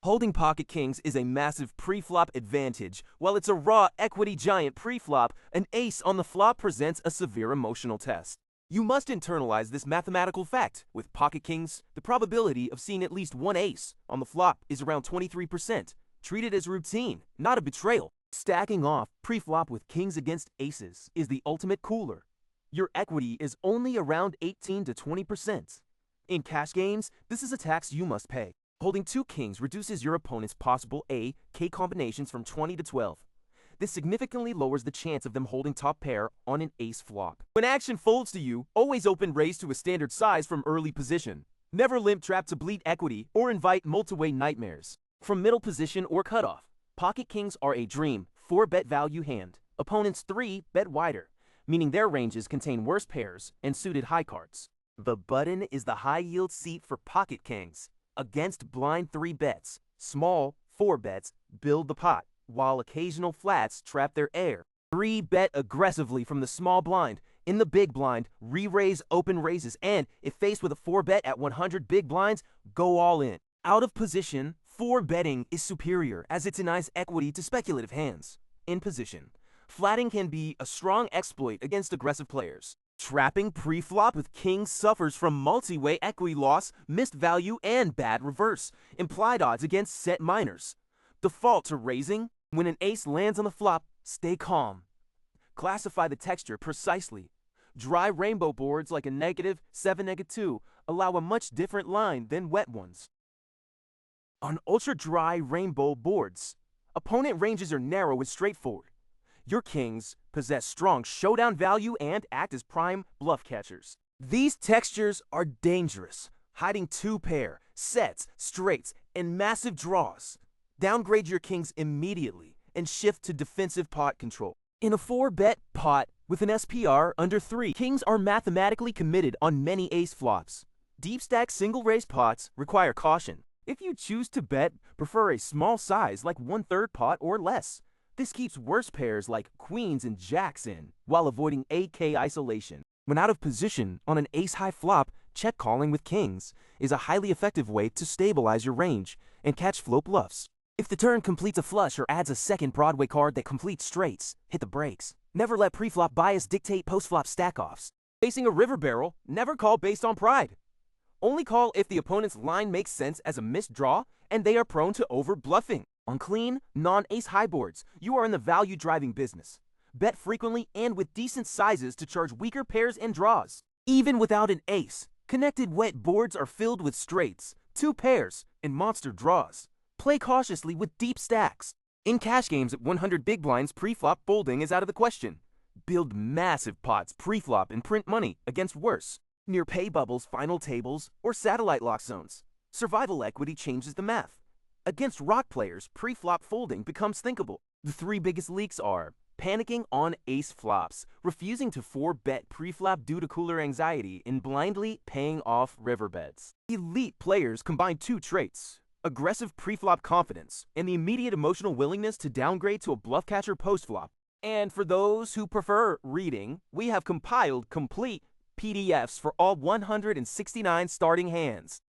Holding pocket kings is a massive preflop advantage. While it's a raw equity giant preflop, an ace on the flop presents a severe emotional test. You must internalize this mathematical fact. With pocket kings, the probability of seeing at least one ace on the flop is around 23%. Treat it as routine, not a betrayal. Stacking off preflop with kings against aces is the ultimate cooler. Your equity is only around 18 to 20%. In cash games, this is a tax you must pay. Holding two kings reduces your opponent's possible A-K combinations from 20 to 12. This significantly lowers the chance of them holding top pair on an ace flop. When action folds to you, always open raise to a standard size from early position. Never limp trap to bleed equity or invite multi-way nightmares. From middle position or cutoff, pocket kings are a dream 4-bet value hand. Opponents 3-bet wider, meaning their ranges contain worse pairs and suited high cards. The button is the high-yield seat for pocket kings. Against blind 3-bets, small 4-bets build the pot, while occasional flats trap their air. 3-bet aggressively from the small blind. In the big blind, re-raise open raises, and if faced with a 4-bet at 100 big blinds, go all in. Out of position, 4-betting is superior as it denies equity to speculative hands. In position, flatting can be a strong exploit against aggressive players. Trapping preflop with kings suffers from multi-way equity loss, missed value, and bad reverse. Implied odds against set minors. Default to raising. When an ace lands on the flop, stay calm. Classify the texture precisely. Dry rainbow boards like a -7, -2 allow a much different line than wet ones. On ultra-dry rainbow boards, opponent ranges are narrow and straightforward. Your kings possess strong showdown value and act as prime bluff catchers. These textures are dangerous, hiding 2-pair, sets, straights, and massive draws. Downgrade your kings immediately and shift to defensive pot control. In a 4-bet pot with an SPR under 3, kings are mathematically committed on many ace flops. Deep stack single raise pots require caution. If you choose to bet, prefer a small size like 1/3 pot or less. This keeps worse pairs like queens and jacks in, while avoiding AK isolation. When out of position on an ace-high flop, check calling with kings is a highly effective way to stabilize your range and catch float bluffs. If the turn completes a flush or adds a second Broadway card that completes straights, hit the brakes. Never let preflop bias dictate postflop stack-offs. Facing a river barrel, never call based on pride. Only call if the opponent's line makes sense as a missed draw and they are prone to over-bluffing. On clean, non-ace high boards, you are in the value-driving business. Bet frequently and with decent sizes to charge weaker pairs and draws. Even without an ace, connected wet boards are filled with straights, 2 pairs, and monster draws. Play cautiously with deep stacks. In cash games at 100 big blinds, preflop folding is out of the question. Build massive pots preflop and print money against worse. Near pay bubbles, final tables, or satellite lock zones, survival equity changes the math. Against rock players, preflop folding becomes thinkable. The 3 biggest leaks are panicking on ace flops, refusing to 4-bet preflop due to cooler anxiety, and blindly paying off riverbeds. Elite players combine 2 traits: aggressive preflop confidence and the immediate emotional willingness to downgrade to a bluff catcher postflop. And for those who prefer reading, we have compiled complete PDFs for all 169 starting hands.